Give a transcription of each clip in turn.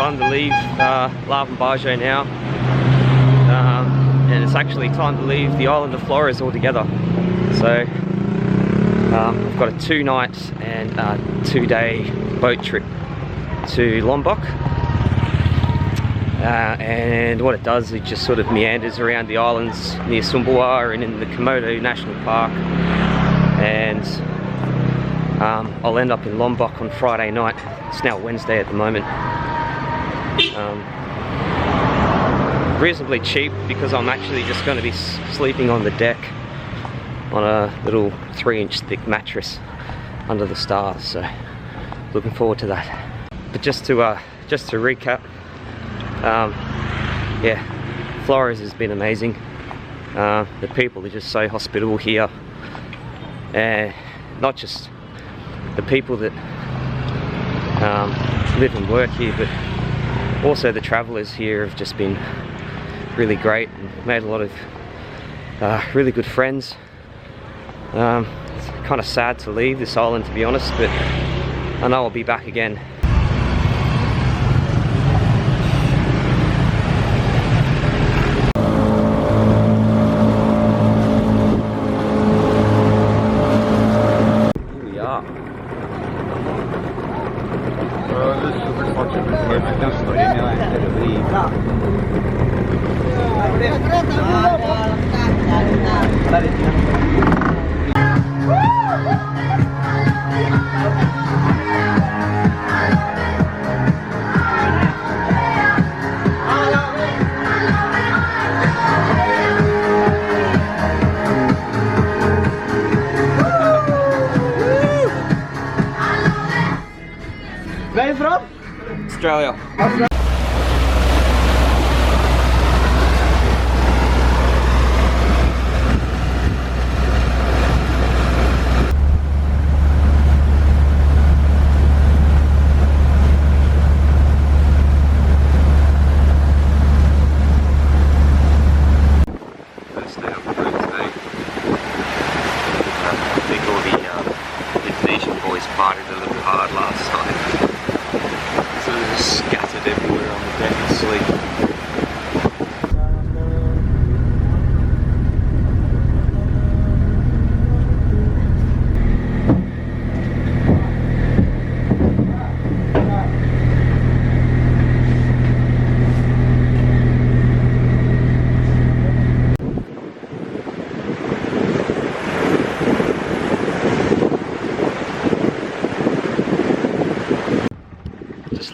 time to leave Labuan now, and it's actually time to leave the island of Flores altogether. So I've got a 2-night and 2-day boat trip to Lombok, and what it does, it just sort of meanders around the islands near Sumbawa and in the Komodo National Park, and I'll end up in Lombok on Friday night. It's now Wednesday at the moment. Reasonably cheap because I'm actually just going to be sleeping on the deck on a little 3-inch thick mattress under the stars, so looking forward to that. But just to recap, yeah, Flores has been amazing. The people are just so hospitable here, and not just the people that live and work here, but also the travellers here have just been really great and made a lot of really good friends. It's kind of sad to leave this island, to be honest, but I know I'll be back again. Here we are. Where are you from? Australia. First day of the cruise today. I think all the Indonesian boys partied a little hard last night. So they're just scattered everywhere on the deck asleep.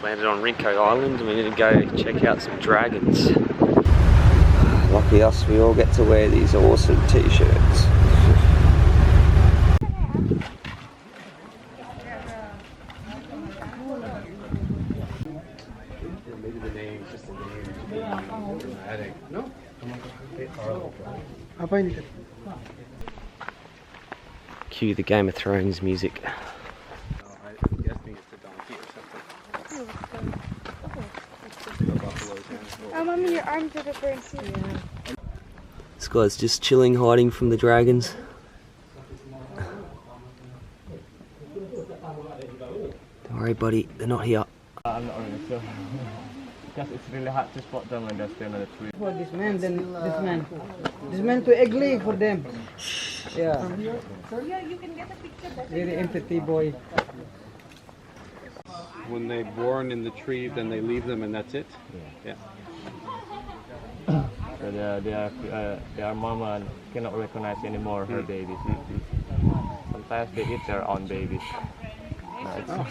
Landed on Rinca Island and we're going to go check out some dragons. Lucky us, we all get to wear these awesome t-shirts. Maybe the name, just the name. No? Cue the Game of Thrones music. Mommy, your arms are different too. Yeah. This guy's just chilling, hiding from the dragons. Don't worry, buddy, they're not here. I'm not really sure. Because it's really hard to spot them when they're still on the tree. For this man, then this man. This man too ugly for them. Yeah. So yeah, you can get a picture. Very empathy boy. When they're born in the tree, then they leave them and that's it? Yeah. So their mama cannot recognize anymore her babies. Sometimes they eat their own babies. No,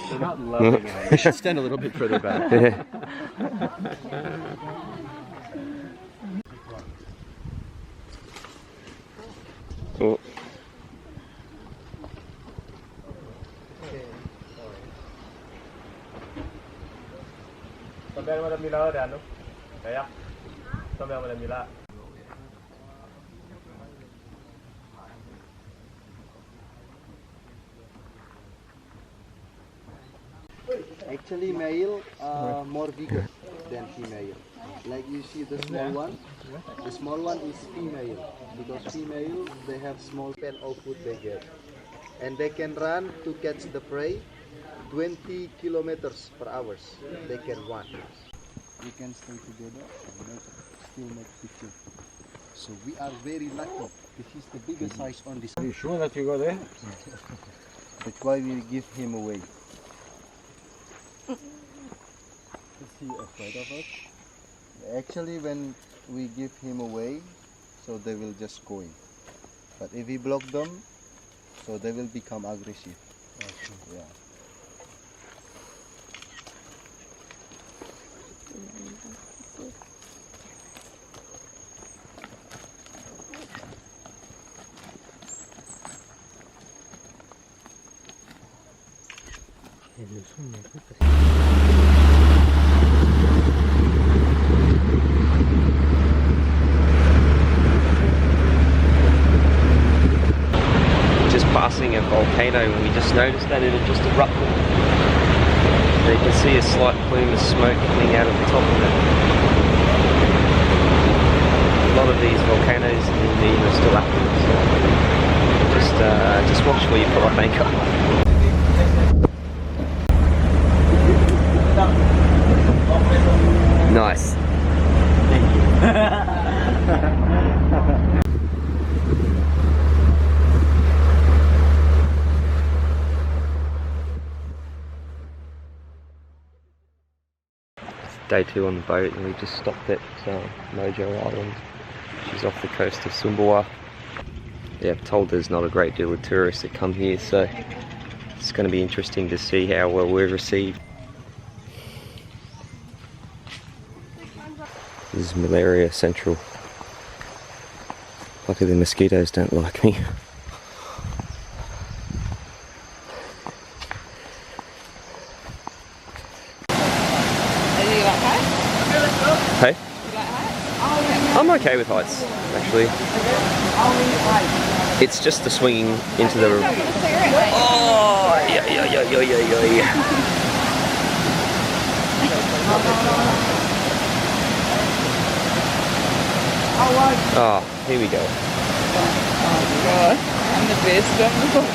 they're not loving it. I should stand a little bit further back. Oh. Sambil Madam Mila ada anu. Kayak. Sambil Madam Mila. Actually, male are more bigger than female. Like you see the small one. The small one is female because female they have small pen of food they get, and they can run to catch the prey, to 20 kilometers per hour. They can run. We can stay together and still make picture. So we are very lucky. This is the biggest size on this. Are you sure that you go there? That's why we give him away. Is he afraid of us? Actually, when we give him away, so they will just go in. But if we block them, so they will become aggressive. Yeah. Just passing a volcano and we just noticed that it had just erupted. And you can see a slight plume of smoke coming out of the top of it. A lot of these volcanoes in the are still active, so just watch where you put up anchor. Nice. Day 2 on the boat, and we just stopped at Mojo Island, which is off the coast of Sumbawa. Yeah, I'm told there's not a great deal of tourists that come here, so it's going to be interesting to see how well we're received. This is Malaria Central. Luckily the mosquitoes don't like me. Hey? I'm okay with heights, actually. It's just the swinging into the... Oh, yeah. Oh, here we go. Oh God, I'm the best.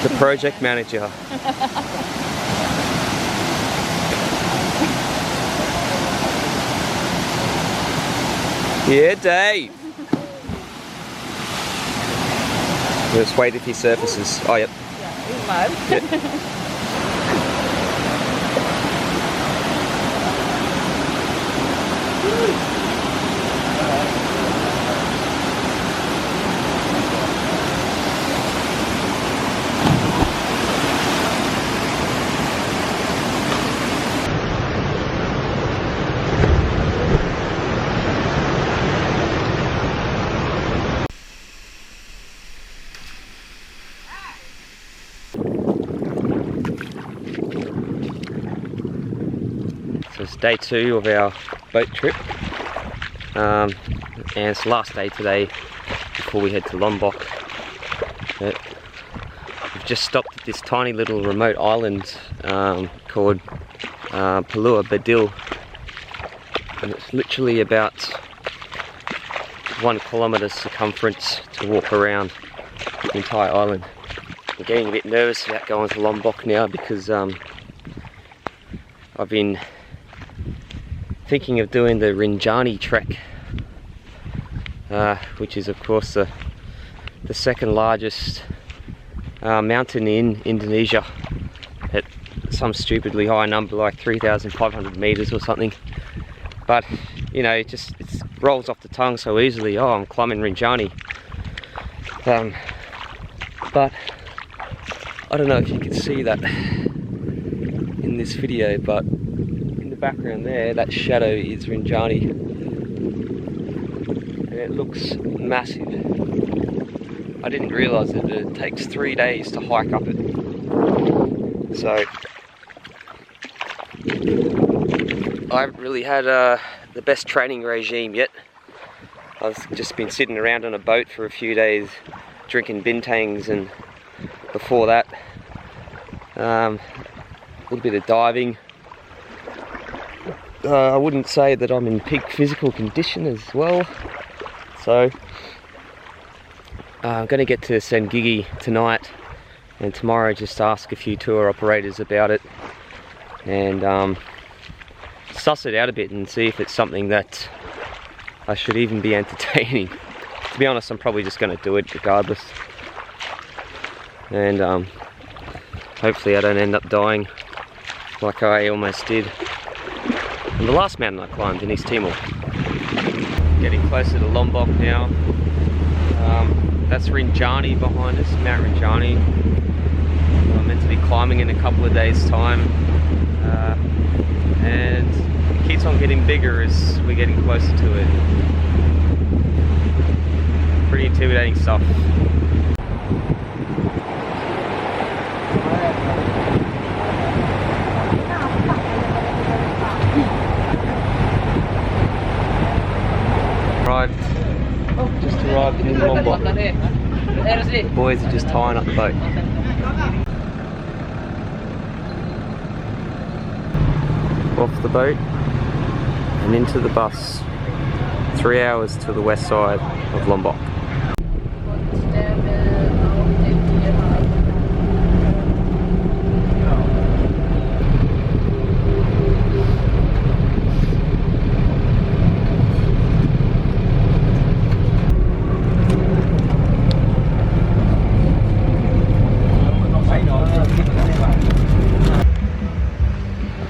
The project manager. Yeah, Dave. Let's wait if he surfaces. Oh, yep. He's mad. Yep. So it's day 2 of our boat trip, and it's the last day today before we head to Lombok. We've just stopped at this tiny little remote island called Pulau Bedil, and it's literally about 1 kilometre circumference to walk around the entire island. I'm getting a bit nervous about going to Lombok now because I've been thinking of doing the Rinjani Trek, which is of course the second largest mountain in Indonesia at some stupidly high number like 3,500 meters or something. But you know, it rolls off the tongue so easily. Oh, I'm climbing Rinjani. But I don't know if you can see that in this video, but background there, that shadow is Rinjani, and it looks massive. I didn't realise that it takes 3 days to hike up it, so I haven't really had the best training regime yet. I've just been sitting around on a boat for a few days drinking bintangs, and before that a little bit of diving. I wouldn't say that I'm in peak physical condition as well, so I'm going to get to Sengigi tonight, and tomorrow just ask a few tour operators about it, and suss it out a bit and see if it's something that I should even be entertaining. To be honest, I'm probably just going to do it regardless, and hopefully I don't end up dying like I almost did on the last mountain I climbed in East Timor. Getting closer to Lombok now. That's Rinjani behind us, Mount Rinjani. I'm meant to be climbing in a couple of days' time, and it keeps on getting bigger as we're getting closer to it. Pretty intimidating stuff. Just arrived in Lombok. The boys are just tying up the boat. Off the boat and into the bus. 3 hours to the west side of Lombok.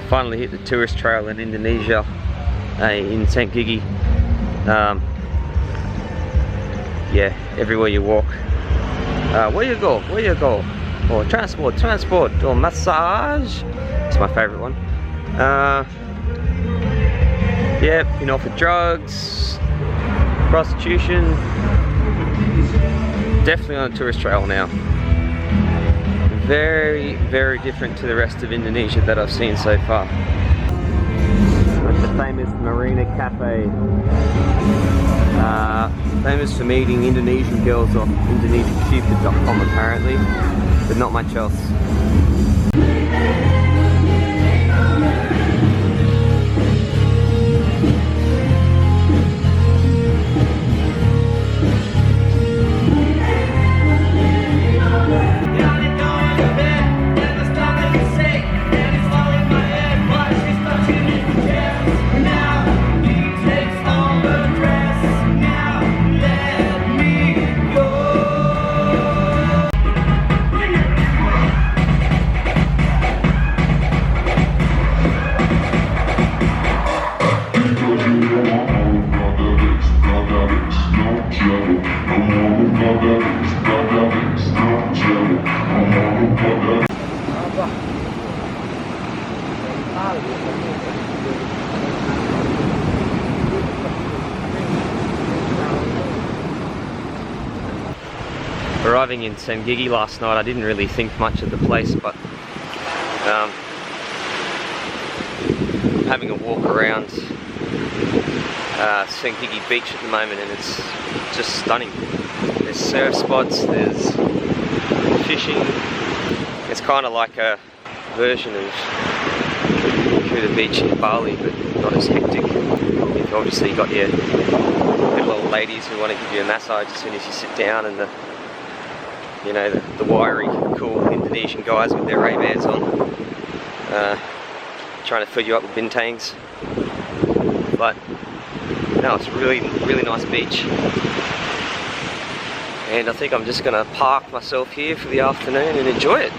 Finally hit the tourist trail in Indonesia, in Sengigi. Yeah, everywhere you walk. Where you go? Where you go? Or transport, or massage. It's my favourite one. Yeah, been offered drugs, prostitution. Definitely on a tourist trail now. Very, very different to the rest of Indonesia that I've seen so far. Like the famous Marina Cafe. Famous for meeting Indonesian girls off IndonesianCupid.com apparently, but not much else. Arriving in Sengigi last night, I didn't really think much of the place, but having a walk around Sengigi beach at the moment, and it's just stunning. There's surf spots, there's fishing. It's kind of like a version of Kuta beach in Bali, but not as hectic. You've obviously got your little old ladies who want to give you a massage as soon as you sit down, and the wiry, cool Indonesian guys with their Ray-Bans on, trying to fill you up with bintangs. But no, it's really, really nice beach. And I think I'm just going to park myself here for the afternoon and enjoy it.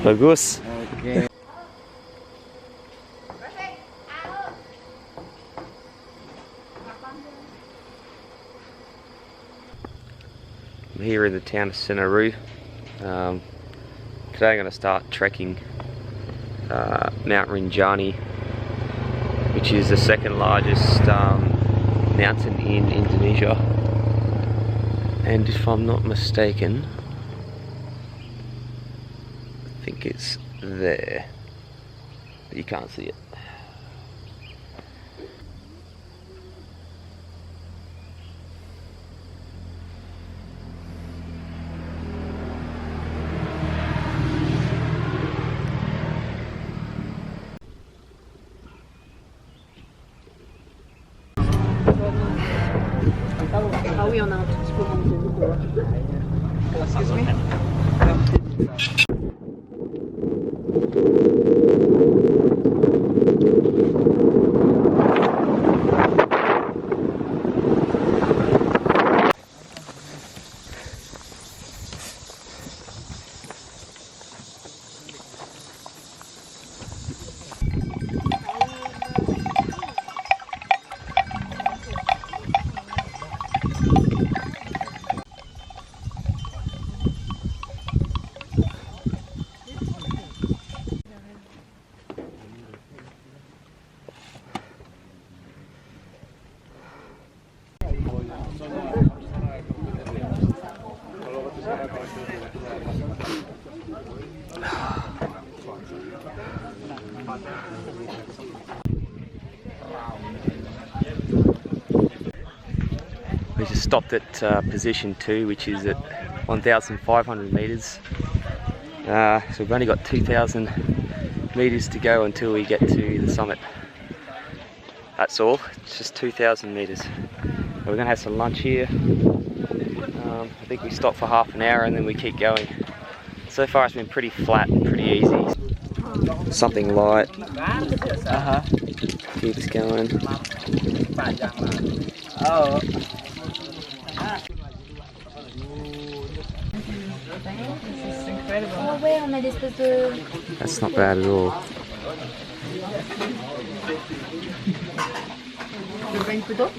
Bagus. Okay. I'm here in the town of Senaru. Today I'm going to start trekking Mount Rinjani, which is the second largest mountain in Indonesia. And if I'm not mistaken, I think it's there, but you can't see it. y en a un tout petit peu moins que Excuse me. We just stopped at position 2, which is at 1,500 meters. So we've only got 2,000 meters to go until we get to the summit. That's all, it's just 2,000 meters. We're gonna have some lunch here. I think we stop for half an hour and then we keep going. So far it's been pretty flat and pretty easy. Something light. Keeps going. Oh. This is incredible. Oh ouais, on a l'espèce de... That's not bad at all. Tu veux une photo?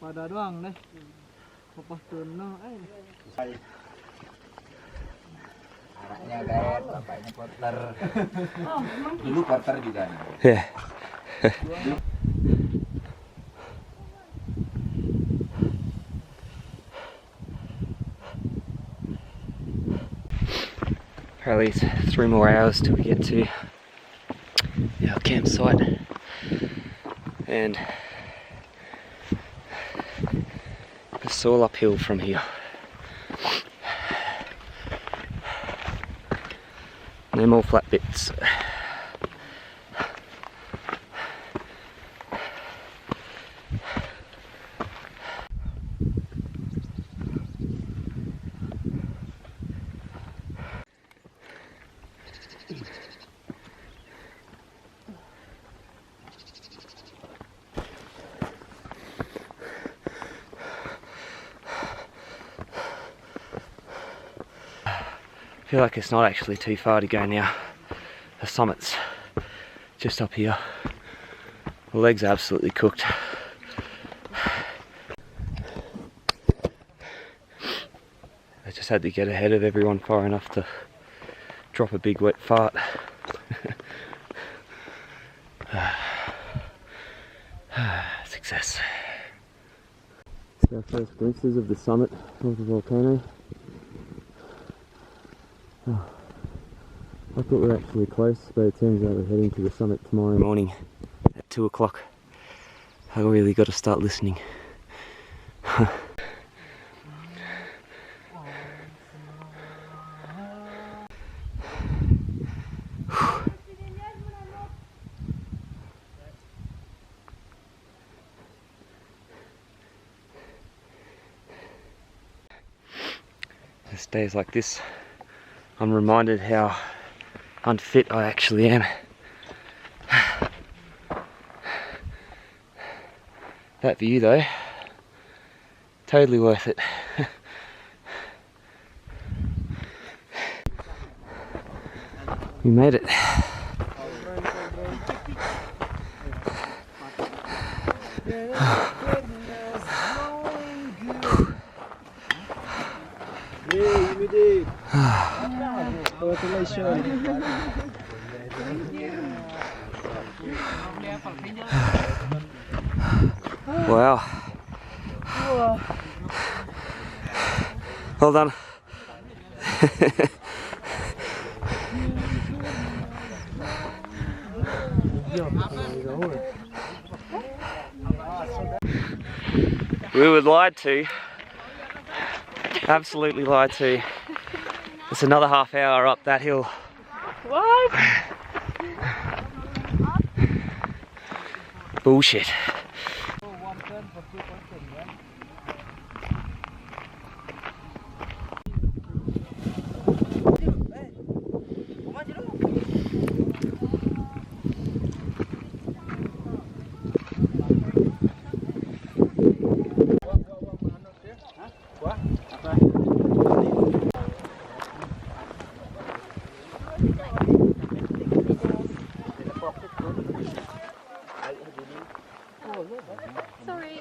Pada doang deh. Lepas turun Anaknya Garet, bapaknya Porter. Dulu Porter juga. Yeah. Apparently it's 3 more hours till we get to our campsite, and it's all uphill from here. No more flat bits. I feel like it's not actually too far to go now. The summit's just up here. The legs are absolutely cooked. I just had to get ahead of everyone far enough to drop a big wet fart. Success. It's our first glimpses of the summit of the volcano. Oh, I thought we were actually close, but it turns out we're heading to the summit tomorrow morning at 2 o'clock. I really got to start listening. It's days like this, I'm reminded how unfit I actually am. That view though, totally worth it. We made it. Yay, we did. Congratulations. Wow. Well done. We were lied to. Absolutely lied to. It's another half hour up that hill. What? Bullshit. Sorry.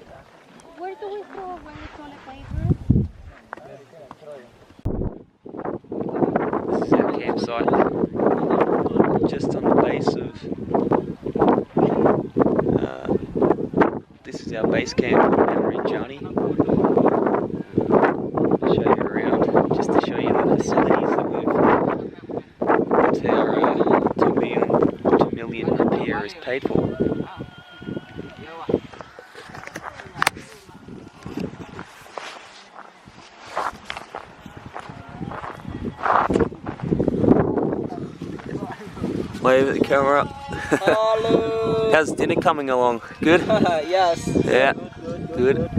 Where do we throw when we throw the paper? This is our campsite. Just on the base of. This is our base camp in Rinjani. Show you around, just to show you the facilities that we've. That our 2 million repair is paid for. Wave at the camera. Hello. How's dinner coming along? Good? Yes. Yeah. Good.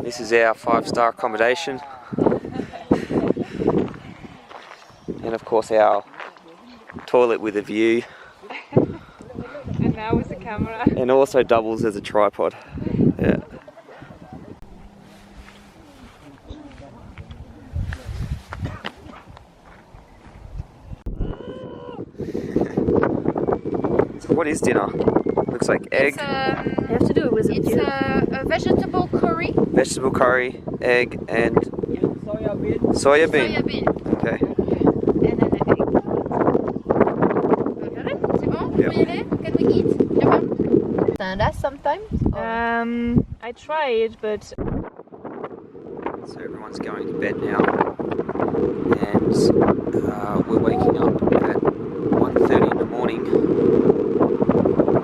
This is our 5-star accommodation. And of course our toilet with a view. And now with the camera. And also doubles as a tripod. Yeah. So what is dinner? Looks like egg. You have to do it with a vegetable curry. Vegetable curry, egg, and Soya bean. soya bean. Soya bean. Okay. And then an egg. C'est bon? Yep. Faut y aller? Can we eat? Stand us sometimes? I tried, but So everyone's going to bed now, and we're waking up at 1:30 in the morning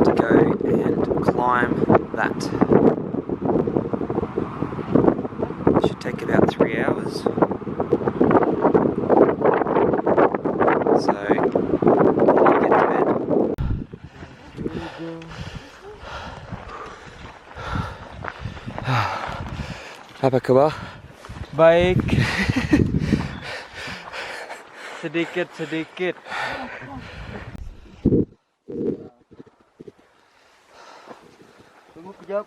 to go and climb that. It should take about 3 hours. So, we need to get to bed. Apa kabar? Baik. Sedikit. Tunggu kejap.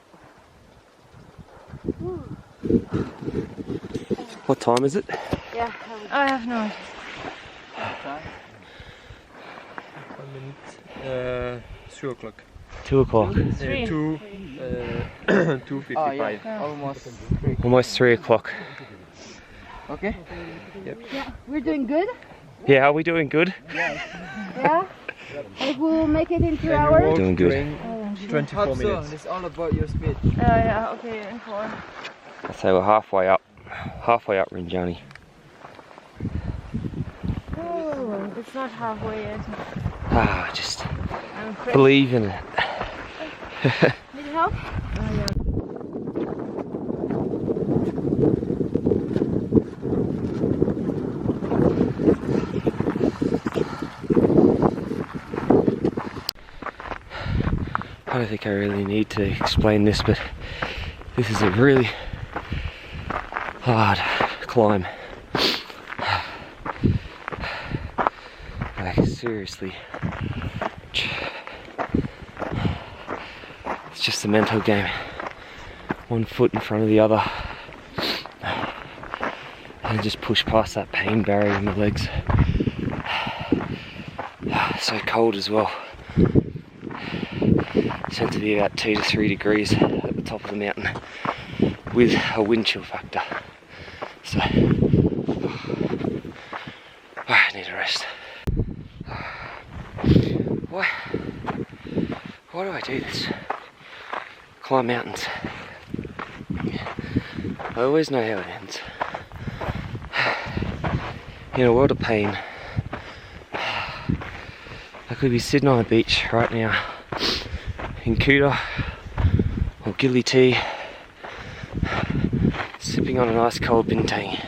What time is it? yeah, I have no. 2 o'clock. 2 o'clock. 3. 2:55. Almost. Almost 3 o'clock. Okay. We're doing good. Yeah, are we doing good? Yeah. And we'll make it in 2 hours. Doing good. 24 minutes. It's all about your speed. Yeah, okay, and 4. So we're halfway up Rinjani. Oh, it's not halfway yet. Just I'm afraid. believe in it. Need help? I don't think I really need to explain this, but this is a really hard climb. Like, seriously. It's just a mental game. 1 foot in front of the other. And just push past that pain barrier in the legs. So cold as well. It's meant to be about 2 to 3 degrees at the top of the mountain with a wind chill factor. So, I need a rest. Why do I do this? Climb mountains. I always know how it ends. In a world of pain. I could be sitting on a beach right now in Kuta or Gili tea, sipping on a nice cold bintang.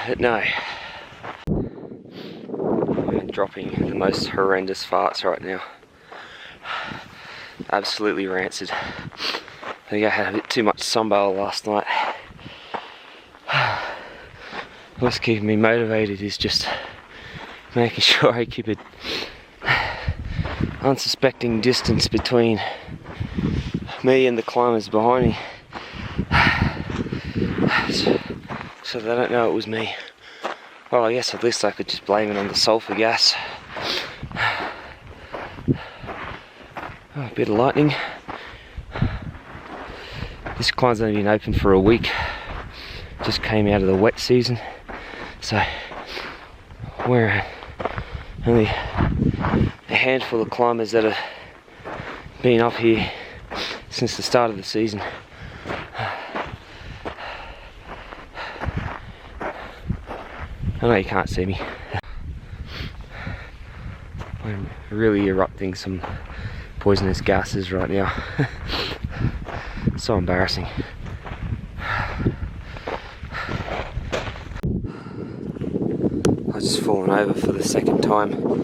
But no, I'm dropping the most horrendous farts right now. Absolutely rancid. I think I had a bit too much Sumbawa last night. What's keeping me motivated is just making sure I keep an unsuspecting distance between me and the climbers behind me, so they don't know it was me. Well, I guess at least I could just blame it on the sulphur gas. Oh, a bit of lightning. This climb's only been open for a week. Just came out of the wet season, so we're only a handful of climbers that have been up here since the start of the season. I know you can't see me. I'm really erupting some poisonous gases right now. So embarrassing. I've just fallen over for the second time.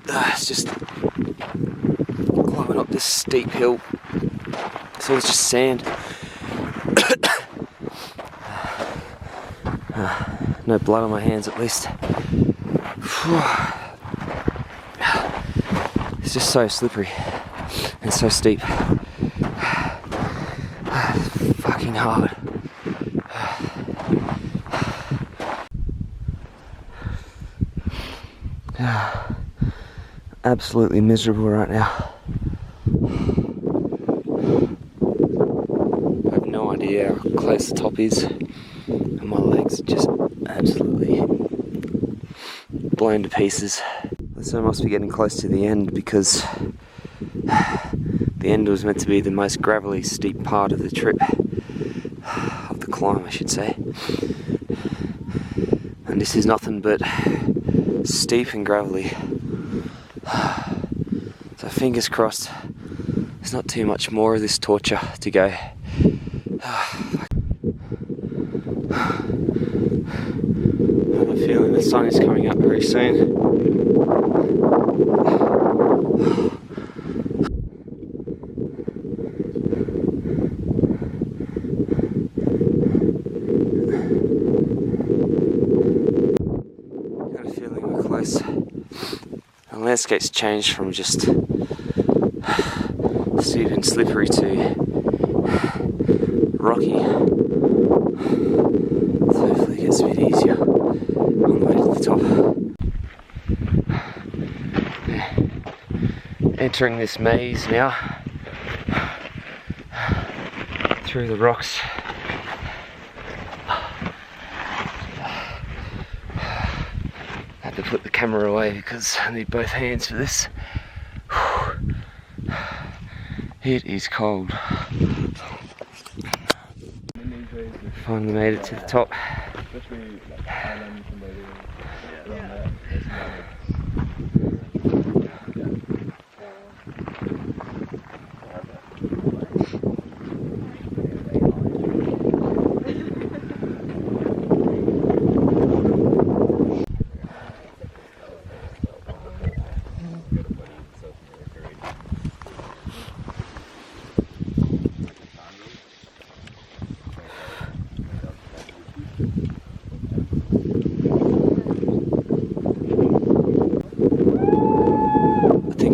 It's just climbing up this steep hill. So it's just sand. No blood on my hands at least. It's just so slippery and so steep. Fucking hard. Absolutely miserable right now. I have no idea how close the top is, and my legs are just absolutely blown to pieces. So I must be getting close to the end, because the end was meant to be the most gravelly, steep part of the trip, of the climb I should say, and this is nothing but steep and gravelly. So fingers crossed there's not too much more of this torture to go. I have a feeling the sun is coming up very soon. Got a feeling we're close. The landscape's changed from just steep and slippery to rocky. So hopefully it gets a bit easier on the way to the top. Entering this maze now, through the rocks. I had to put the camera away because I need both hands for this. It is cold. Finally made it to the top.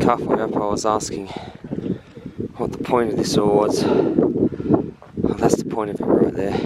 Halfway up I was asking what the point of this all was. Well, that's the point of it right there.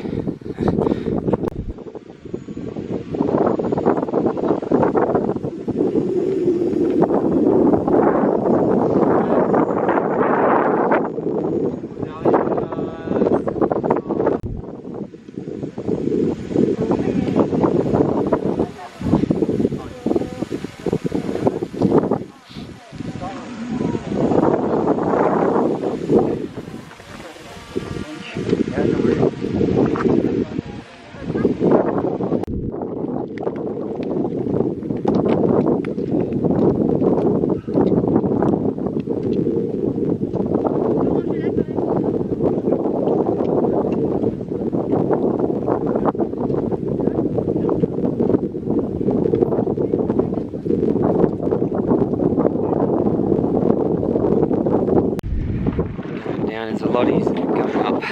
down is a lot easier than going up.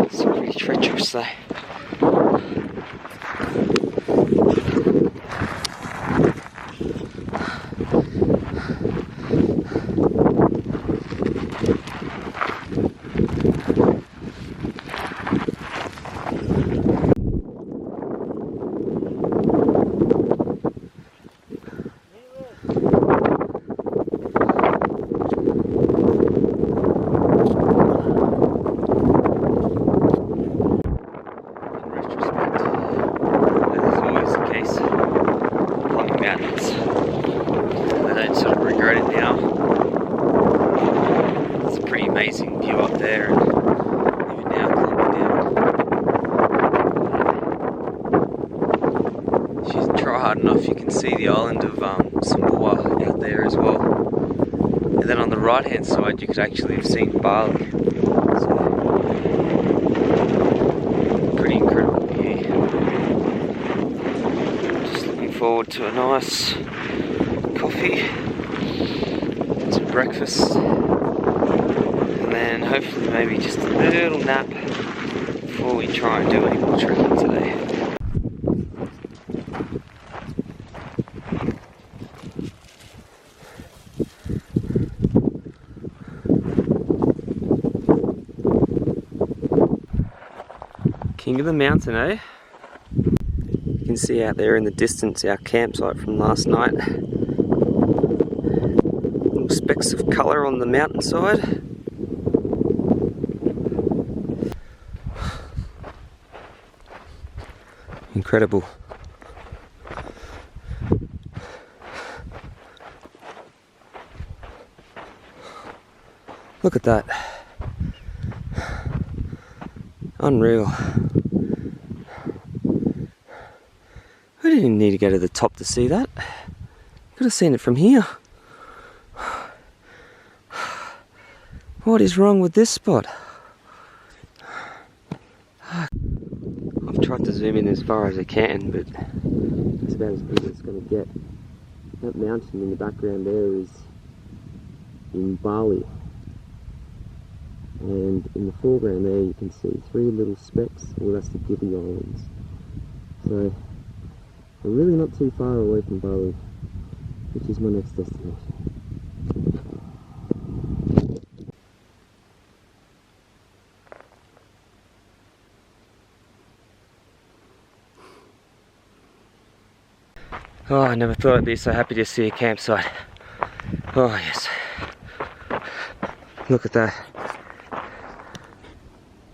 It's pretty treacherous though. Amazing view up there, and even now climbing down. If you try hard enough, you can see the island of Sumbawa out there as well. And then on the right hand side, you could actually have seen Bali. So, pretty incredible view. Just looking forward to a nice coffee and some breakfast. And hopefully maybe just a little nap before we try and do any more trekking today. King of the mountain, eh? You can see out there in the distance our campsite from last night. Little specks of colour on the mountainside. Incredible. Look at that. Unreal. I didn't need to go to the top to see that. Could have seen it from here. What is wrong with this spot? I've tried to zoom in as far as I can, but it's about as big as it's going to get. That mountain in the background there is in Bali. And in the foreground there you can see three little specks. Well, that's the Gili Islands. So we're really not too far away from Bali, which is my next destination. Oh, I never thought I'd be so happy to see a campsite. Oh yes. Look at that.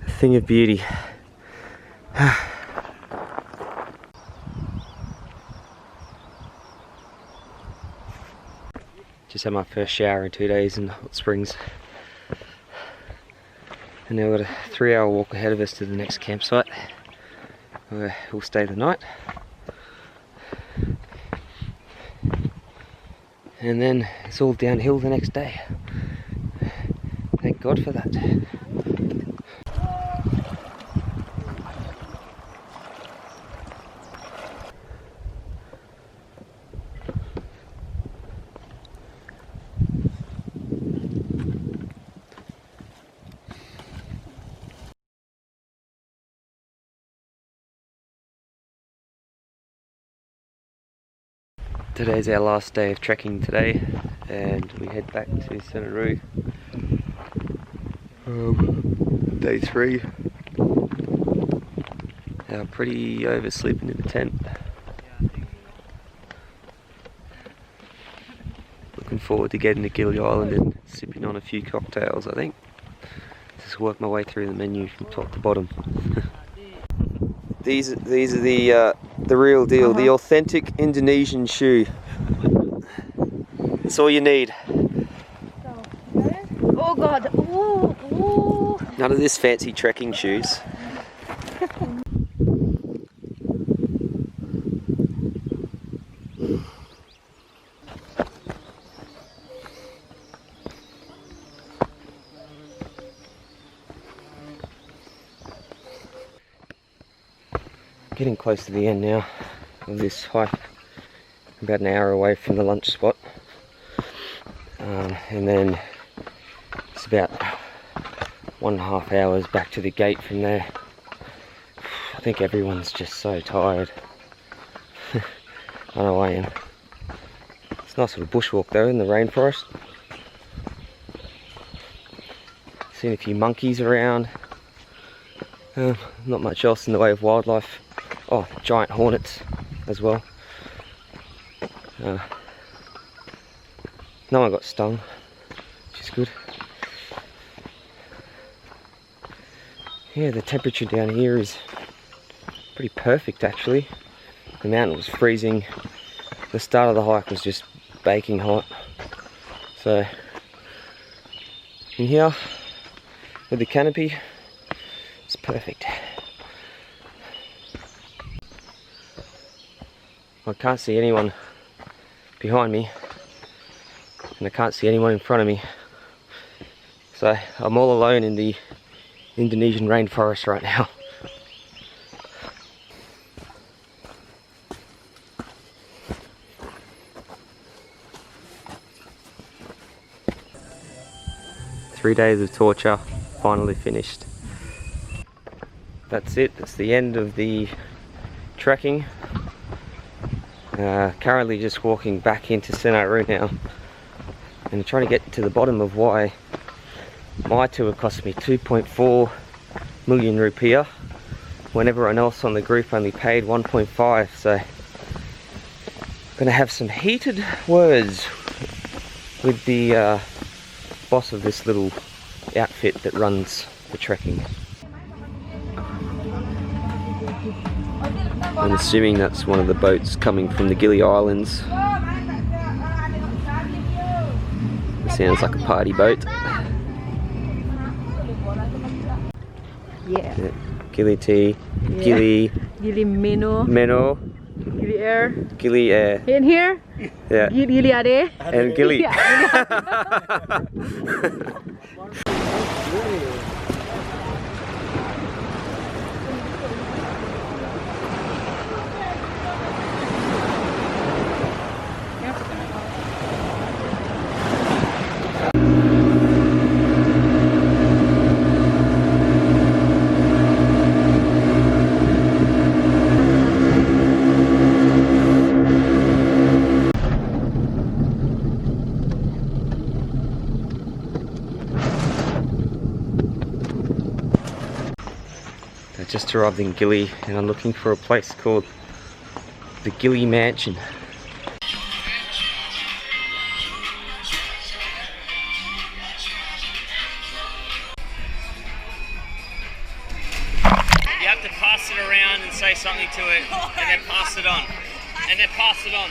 A thing of beauty. Just had my first shower in 2 days in the hot springs. And now we've got a 3-hour walk ahead of us to the next campsite, where we'll stay the night. And then it's all downhill the next day. Thank God for that. Today's our last day of trekking today, and we head back to Senaru. Day 3. Pretty oversleeping in the tent. Looking forward to getting to Gili Island and sipping on a few cocktails, I think. Just work my way through the menu from top to bottom. These are the real deal, the authentic Indonesian shoe. That's all you need. Oh God! Ooh, ooh. None of this fancy trekking shoes. Getting close to the end now of this hike. About an hour away from the lunch spot, and then about 1.5 hours back to the gate from there. I think everyone's just so tired. I know I am. It's a nice little bushwalk though in the rainforest. Seen a few monkeys around. Not much else in the way of wildlife. Oh, giant hornets as well. No one got stung, which is good. Yeah, the temperature down here is pretty perfect actually. The mountain was freezing. The start of the hike was just baking hot. So in here with the canopy, it's perfect. I can't see anyone behind me and I can't see anyone in front of me. So I'm all alone in the Indonesian rainforest right now. Three days of torture, finally finished. That's it, that's the end of the trekking. Currently just walking back into Senaru now and trying to get to the bottom of why my tour cost me 2.4 million rupiah when everyone else on the group only paid 1.5. So I'm gonna have some heated words with the boss of this little outfit that runs the trekking. I'm assuming that's one of the boats coming from the Gili Islands. It sounds like a party boat. Yeah. Gili tea, Yeah. Gili Meno. Gili Air. Gili air. In here? Yeah. Gili Ade. And Gili. Yeah. I just arrived in Gili and I'm looking for a place called the Gili Mansion. You have to pass it around and say something to it and then pass it on. And then pass it on.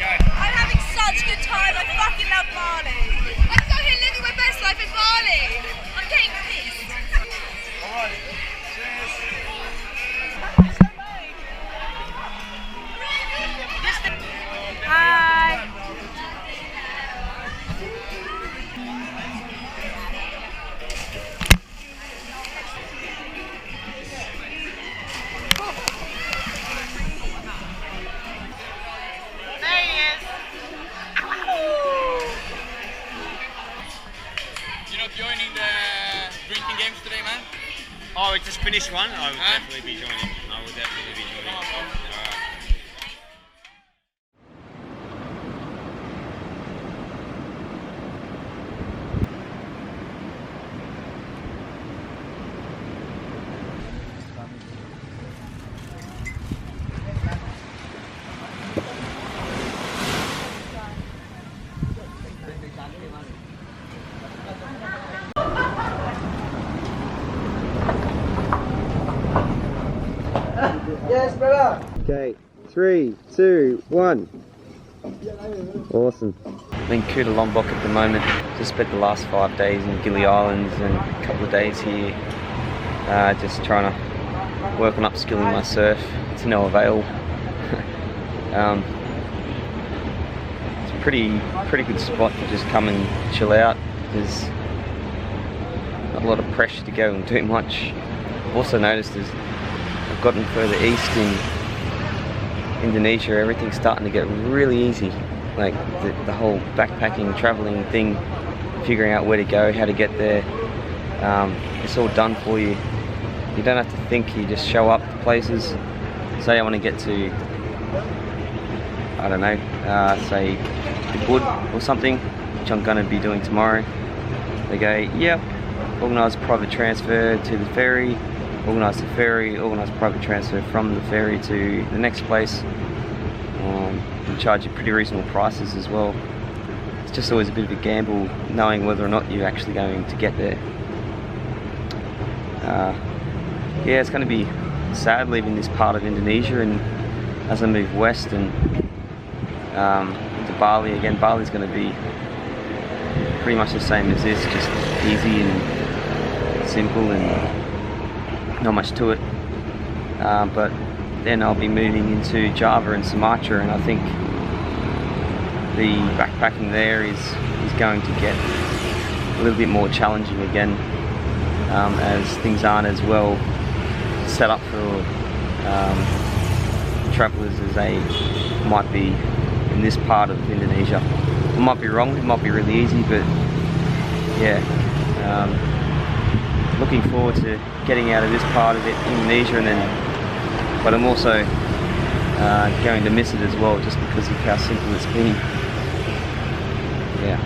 Go. I'm having such a good time. I fucking love Bali. I'm so here living my best life in Bali. I'm getting pissed. Alright. Hi. There he is. You're not joining the drinking games today, man? Oh, we just finished one? I would definitely be joining. I would definitely be joining. Yes, brother. Okay, 3, 2, 1. Awesome. I'm in Kuta, Lombok at the moment. Just spent the last 5 days in Gili Islands and a couple of days here. Just trying to work on upskilling my surf. It's no avail. It's a pretty good spot to just come and chill out. There's not a lot of pressure to go and do much. I've also noticed as I've gotten further east in Indonesia, everything's starting to get really easy. Like the whole backpacking, traveling thing figuring out where to go, how to get there. It's all done for you. You don't have to think, you just show up to places. Say I want to get to, I don't know, say the Wood or something, which I'm going to be doing tomorrow. They go, yep, organise private transfer to the ferry, organise the ferry, organise private transfer from the ferry to the next place, and charge you pretty reasonable prices as well. It's just always a bit of a gamble knowing whether or not you're actually going to get there. Yeah, it's going to be sad leaving this part of Indonesia, and as I move west and into Bali again, Bali's going to be pretty much the same as this, just easy and simple and not much to it. But then I'll be moving into Java and Sumatra, and I think the backpacking there is going to get a little bit more challenging again, as things aren't as well set up for travellers as they might be in this part of Indonesia. I might be wrong, it might be really easy, but yeah, looking forward to getting out of this part of Indonesia, and then, but I'm also going to miss it as well, just because of how simple it's been. Yeah.